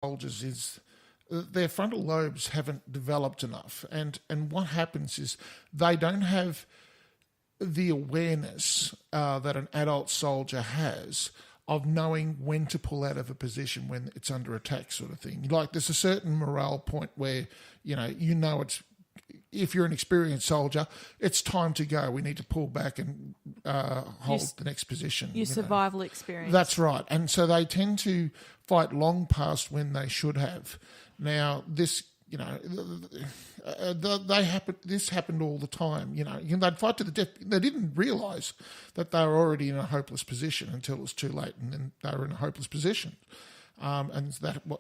soldiers is their frontal lobes haven't developed enough, and what happens is they don't have the awareness that an adult soldier has of knowing when to pull out of a position when it's under attack, sort of thing. Like there's a certain morale point where you know it's, if you're an experienced soldier, it's time to go. We need to pull back and hold the next position. Your survival experience. That's right. And so they tend to fight long past when they should have. Now, this, this happened all the time. They'd fight to the death. They didn't realise that they were already in a hopeless position until it was too late, and then they were in a hopeless position. And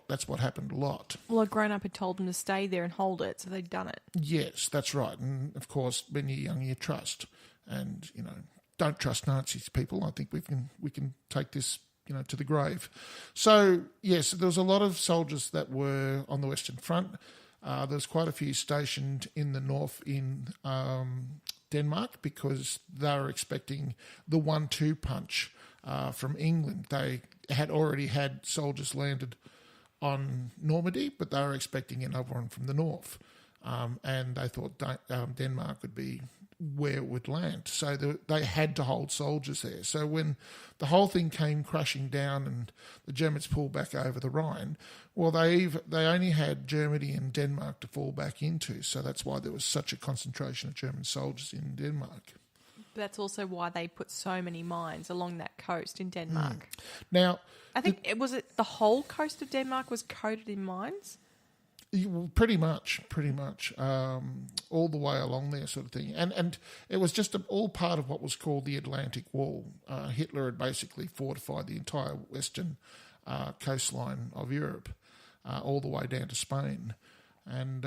that's what happened a lot. Well, a grown-up had told them to stay there and hold it, so they'd done it. Yes, that's right. And, of course, when you're young, you trust. And, don't trust Nazis, people. I think we can take this, to the grave. So, yes, there was a lot of soldiers that were on the Western Front. There was quite a few stationed in the north in Denmark because they were expecting the 1-2 punch from England. They had already had soldiers landed on Normandy, but they were expecting another one from the north. And they thought Denmark would be where it would land. So they had to hold soldiers there. So when the whole thing came crashing down and the Germans pulled back over the Rhine, well, they only had Germany and Denmark to fall back into. So that's why there was such a concentration of German soldiers in Denmark. That's also why they put so many mines along that coast in Denmark. Now, I think the whole coast of Denmark was coated in mines? Pretty much, all the way along there, sort of thing. And it was just all part of what was called the Atlantic Wall. Hitler had basically fortified the entire western coastline of Europe, all the way down to Spain. And,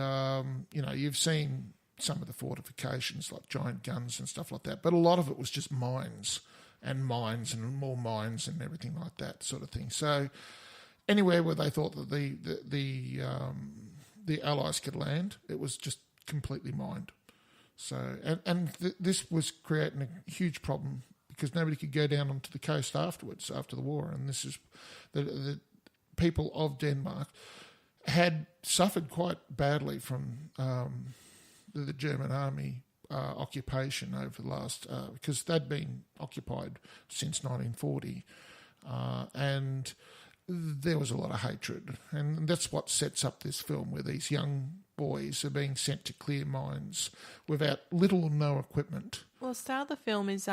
you've seen some of the fortifications like giant guns and stuff like that, but a lot of it was just mines and more mines and everything like that sort of thing. So anywhere where they thought that the Allies could land, it was just completely mined. So this was creating a huge problem because nobody could go down onto the coast afterwards, after the war. And this is the people of Denmark had suffered quite badly from the German army occupation over the last, because they'd been occupied since 1940, and there was a lot of hatred. And that's what sets up this film, where these young boys are being sent to clear mines without little or no equipment. Well, the start of the film is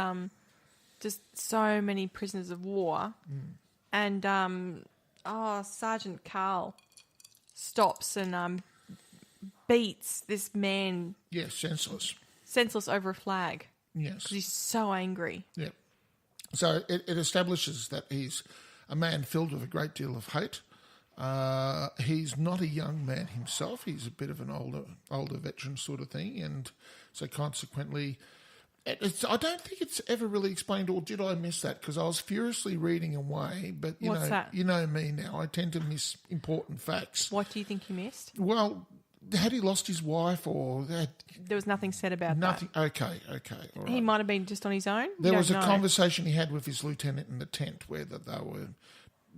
just so many prisoners of war, and Sergeant Carl stops and beats this man. Yes, senseless over a flag. Yes. Because he's so angry. Yeah. So it establishes that he's a man filled with a great deal of hate. He's not a young man himself. He's a bit of an older veteran sort of thing. And so consequently, I don't think it's ever really explained, or did I miss that? Because I was furiously reading away. But What's that? You know me now. I tend to miss important facts. What do you think you missed? Well, had he lost his wife, or there was nothing said about nothing? that. Okay, all right. He might have been just on his own. There was a conversation he had with his lieutenant in the tent where they were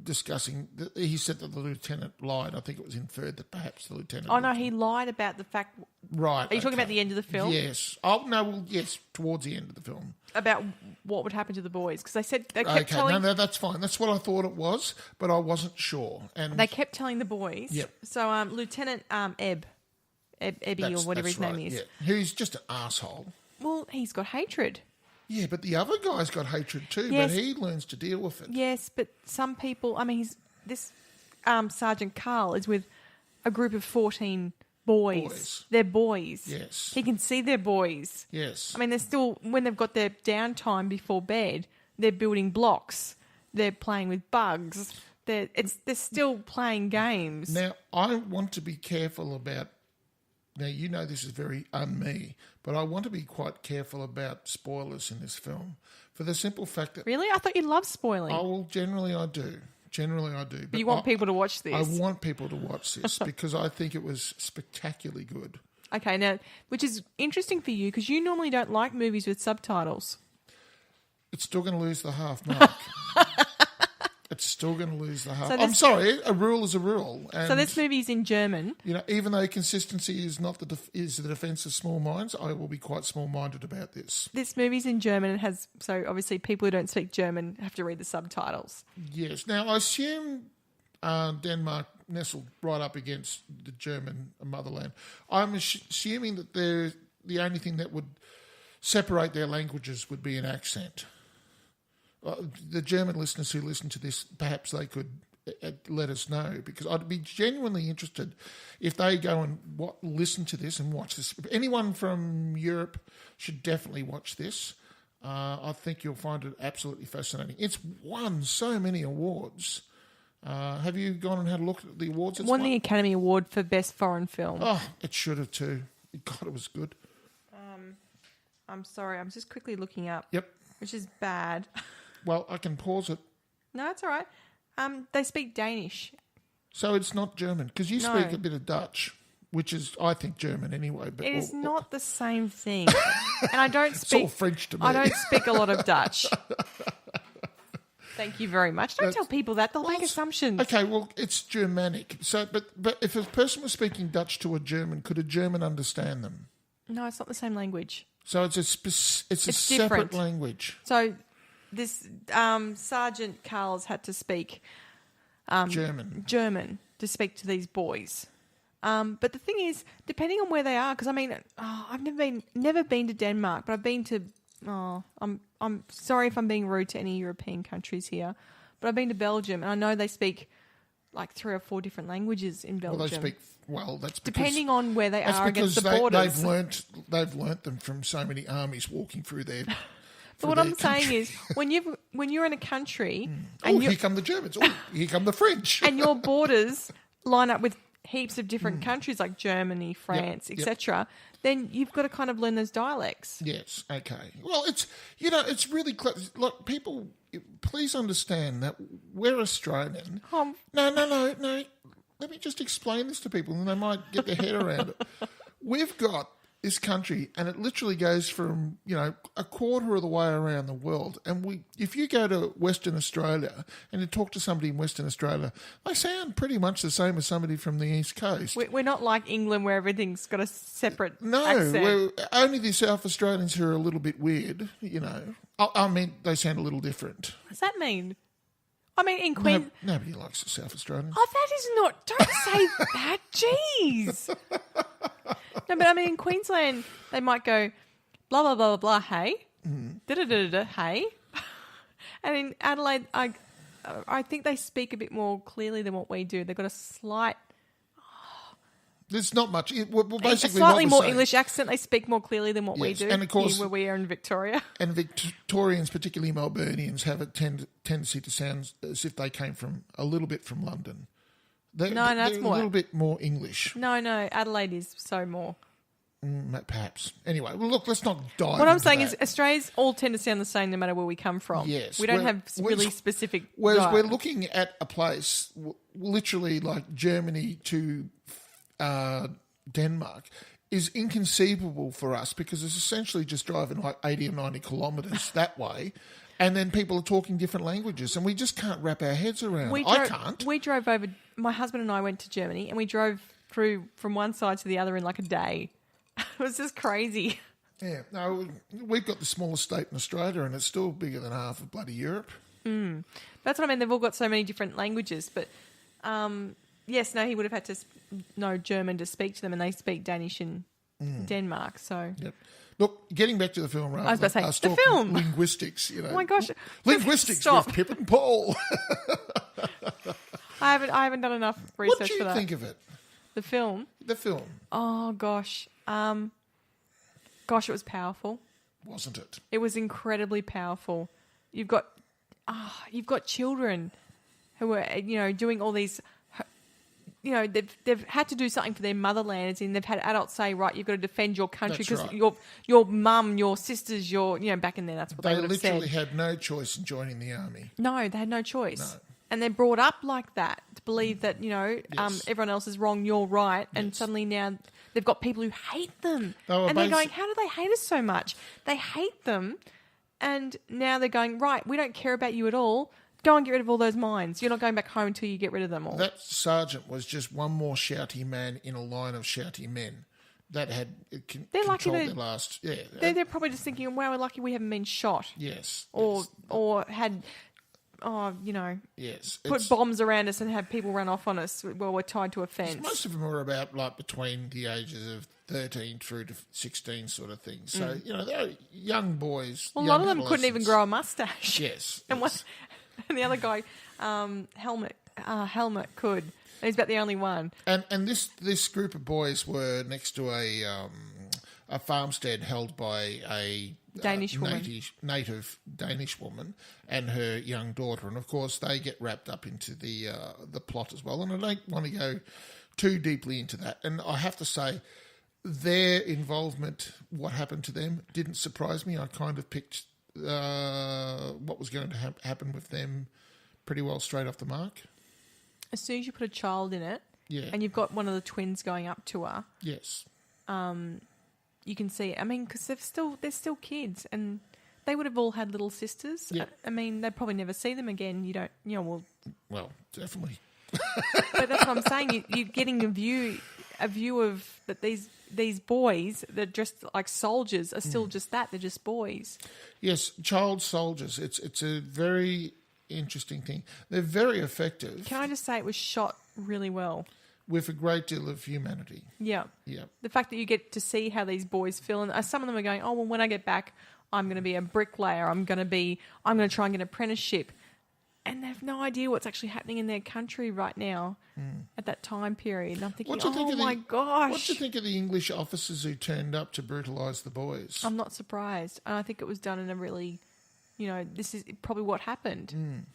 discussing. He said that the lieutenant lied. I think it was inferred that perhaps the lieutenant. Oh no, he lied about the fact. Right. Are you talking about the end of the film? Yes. Oh no. Well, yes. Towards the end of the film. About what would happen to the boys, because they kept telling. No, that's fine. That's what I thought it was, but I wasn't sure. And they kept telling the boys. Yep. So Lieutenant Ebby or whatever his name is. Yeah. Who's just an asshole. Well, he's got hatred. Yeah, but the other guy's got hatred too, yes. but he learns to deal with it. Yes, but some people, this Sergeant Carl is with a group of 14 boys. They're boys. Yes. He can see they're boys. Yes. They're still, when they've got their downtime before bed, they're building blocks. They're playing with bugs. They're still playing games. Now, I want to be careful about... Now, this is very un-me, but I want to be quite careful about spoilers in this film for the simple fact that... Really? I thought you loved spoiling. Oh, well, generally I do. But you want people to watch this? I want people to watch this because I think it was spectacularly good. Okay, now, which is interesting for you because you normally don't like movies with subtitles. It's still going to lose the half mark. It's still going to lose the heart. So I'm sorry, a rule is a rule. And, So this movie's in German. even though consistency is not the defence of small minds, I will be quite small-minded about this. This movie's in German and so obviously people who don't speak German have to read the subtitles. Yes. Now, I assume Denmark nestled right up against the German motherland. I'm assuming that the only thing that would separate their languages would be an accent. The German listeners who listen to this, perhaps they could let us know, because I'd be genuinely interested if they go and listen to this and watch this. Anyone from Europe should definitely watch this. I think you'll find it absolutely fascinating. It's won so many awards. Have you gone and had a look at the awards? It won the Academy Award for Best Foreign Film. Oh, it should have too. God, it was good. I'm sorry, I'm just quickly looking up. Yep. Which is bad. Well, I can pause it. No, it's all right. They speak Danish. So it's not German, because you speak a bit of Dutch, which is, I think, German anyway. But It is not the same thing. And I don't speak... It's all French to me. I don't speak a lot of Dutch. Thank you very much. Don't tell people that. They'll make assumptions. Okay, well, it's Germanic. So, but if a person was speaking Dutch to a German, could a German understand them? No, it's not the same language. So it's a separate different. language. So this Sergeant Carl's had to speak German to speak to these boys. But the thing is, depending on where they are, because I've never been to Denmark, but I've been to. I'm sorry if I'm being rude to any European countries here, but I've been to Belgium and I know they speak like 3 or 4 different languages in Belgium. That's because, depending on where they are against the borders. They've learnt them from so many armies walking through there. But what I'm saying is, when you're in a country, and here come the Germans. Oh, here come the French. And your borders line up with heaps of different countries like Germany, France, etc. Then you've got to kind of learn those dialects. Yes. Okay. Well, it's really close. Look, people, please understand that we're Australian. No. Let me just explain this to people, and they might get their head around it. We've got this country, and it literally goes from, a quarter of the way around the world. And if you go to Western Australia and you talk to somebody in Western Australia, they sound pretty much the same as somebody from the East Coast. We're not like England where everything's got a separate accent. No, only the South Australians who are a little bit weird, I mean, they sound a little different. What does that mean? I mean, in Queensland... Nobody likes the South Australians. Oh, that is not... Don't say that. Jeez. No, but I mean, in Queensland, they might go, blah, blah, blah, blah, hey. Da-da-da-da-da, hey. And in Adelaide, I think they speak a bit more clearly than what we do. They've got a slight... There's not much. Basically, a slightly more English accent. They speak more clearly than what we do. And of course, here where we are in Victoria. And Victorians, particularly Melburnians, have a tendency to sound as if they came a little bit from London. They're that's more... a little bit more English. No, Adelaide is so more. Perhaps. Anyway, well, look, let's not dive What I'm into saying that. is Australians all tend to sound the same no matter where we come from. Yes. We don't have really specific... Whereas we're looking at a place, literally like Germany to Denmark, is inconceivable for us because it's essentially just driving like 80 or 90 kilometres that way. And then people are talking different languages, and we just can't wrap our heads around it. I can't. We drove over... My husband and I went to Germany, and we drove through from one side to the other in like a day. It was just crazy. Yeah. No, we've got the smallest state in Australia, and it's still bigger than half of bloody Europe. That's what I mean. They've all got so many different languages. But, yes, no, he would have had to know German to speak to them, and they speak Danish in Denmark. So... Yep. Look, getting back to the film, rather I was about to say, the film. Linguistics, Oh my gosh. Linguistics Stop. with Pip and Paul. I haven't done enough research for that. What do you think of it? The film? The film. Oh, gosh. It was powerful. Wasn't it? It was incredibly powerful. You've got children who are, doing all these... they've had to do something for their motherland, and they've had adults say, right, you've got to defend your country because your mum, your sisters, back in there, that's what they would have said. They literally had no choice in joining the army. No, they had no choice. No. And they're brought up like that to believe that, everyone else is wrong, you're right. And suddenly now they've got people who hate them. And they're going, how do they hate us so much? They hate them. And now they're going, right, we don't care about you at all. go and get rid of all those mines. You're not going back home until you get rid of them all. That sergeant was just one more shouty man in a line of shouty men that had controlled their last... Yeah. They're probably just thinking, wow, we're lucky we haven't been shot. Yes. Or had... yes, put bombs around us and have people run off on us while we're tied to a fence. Most of them are about between the ages of 13 through to 16 sort of thing. So, they're young boys. Well, a lot of them couldn't even grow a mustache. Yes. And the other guy, Helmet could. He's about the only one. And this group of boys were next to a farmstead held by a Danish woman. Native Danish woman and her young daughter, and of course they get wrapped up into the plot as well. And I don't want to go too deeply into that. And I have to say, their involvement, what happened to them, didn't surprise me. I kind of picked what was going to happen with them pretty well straight off the mark. As soon as you put a child in it, and you've got one of the twins going up to her, yes. You can see, because they're still kids, and they would have all had little sisters. Yeah. They'd probably never see them again. You don't, Well, definitely. But that's what I'm saying. You're getting a view of that these boys that are dressed like soldiers are still just that. They're just boys. Yes, child soldiers. It's a very interesting thing. They're very effective. Can I just say it was shot really well? With a great deal of humanity. Yeah. Yeah. The fact that you get to see how these boys feel, and some of them are going, oh, well, when I get back, I'm going to be a bricklayer. I'm going to try and get an apprenticeship. And they have no idea what's actually happening in their country right now at that time period. And I'm thinking, my gosh. What do you think of the English officers who turned up to brutalise the boys? I'm not surprised. And I think it was done in a really, this is probably what happened.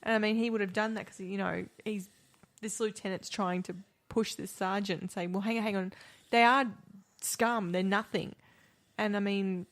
And he would have done that because, this lieutenant's trying to push this sergeant and say, well, hang on. They are scum. They're nothing. And,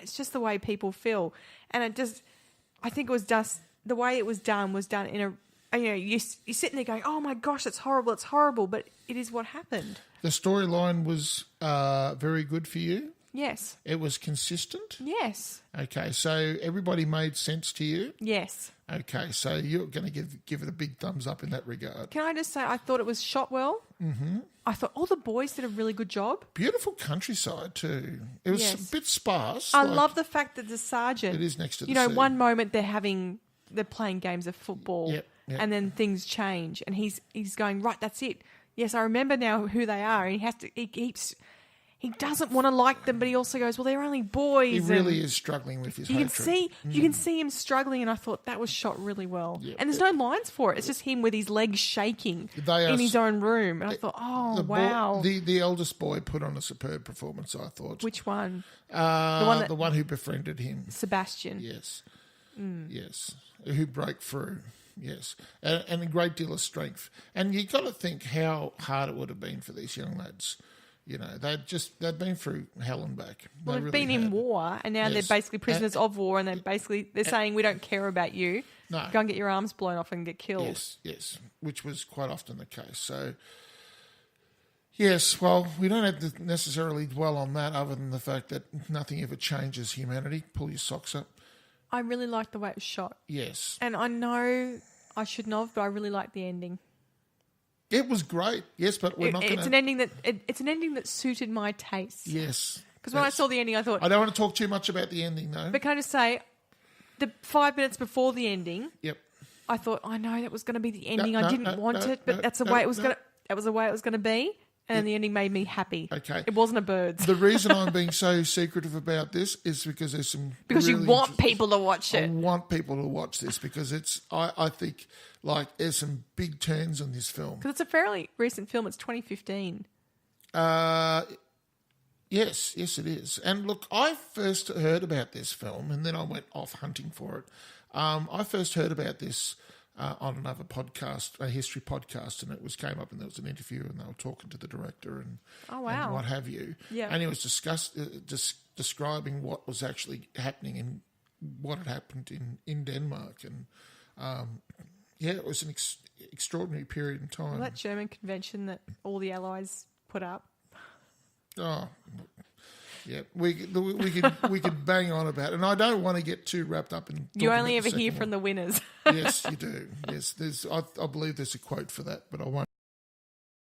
it's just the way people feel. And I think it was just, the way it was done in a, you're sitting there going, oh, my gosh, it's horrible. But it is what happened. The storyline was very good for you? Yes. It was consistent? Yes. Okay, so everybody made sense to you? Yes. Okay, so you're going to give it a big thumbs up in that regard. Can I just say I thought it was shot well? Mm-hmm. I thought all the boys did a really good job. Beautiful countryside too. It was a bit sparse. I love the fact that the sergeant... It is next to the sea. One moment they're playing games of football Yep. and then things change and he's going, right, that's it. Yes, I remember now who they are. And he doesn't want to like them, but he also goes, well, they're only boys. He really is struggling with his hatred. You can see him struggling, and I thought that was shot really well. Yep. And there's no lines for it. It's just him with his legs shaking in his own room. And I thought, wow. The eldest boy put on a superb performance, I thought. Which one? The one who befriended him. Sebastian. Yes. Yes. Who broke through. Yes. And a great deal of strength. And you got to think how hard it would have been for these young lads. They'd been through hell and back. Well, they've been in war, and now they're basically prisoners of war, and they're saying, we don't care about you. No. Go and get your arms blown off and get killed. Yes, which was quite often the case. So, yes, well, we don't have to necessarily dwell on that other than the fact that nothing ever changes humanity. Pull your socks up. I really liked the way it was shot. Yes. And I know I shouldn't have, but I really liked the ending. It was great, yes, but we're not going to... It's an ending that suited my taste. Yes. Because when I saw the ending, I thought... I don't want to talk too much about the ending, though. But can I just say, the 5 minutes before the ending, yep, I thought, I know that was going to be the ending. I didn't want it, but that's the way it was going to... That was the way it was going to be, and then the ending made me happy. Okay. It wasn't a bird's. The reason I'm being so secretive about this is because there's some... Because really you want people to watch it. I want people to watch this because it's... I think... there's some big turns on this film. Because it's a fairly recent film. It's 2015. Yes, it is. And look, I first heard about this film and then I went off hunting for it. I first heard about this on another podcast, a history podcast, and it came up and there was an interview and they were talking to the director and, and what have you. Yeah. And he was describing what was actually happening and what had happened in Denmark. And... it was an extraordinary period in time. Well, that German convention that all the Allies put up. Oh, Yeah, we could bang on about it, and I don't want to get too wrapped up in. You only about ever hear from one. the winners. Yes, you do. Yes, I believe there's a quote for that, but I won't.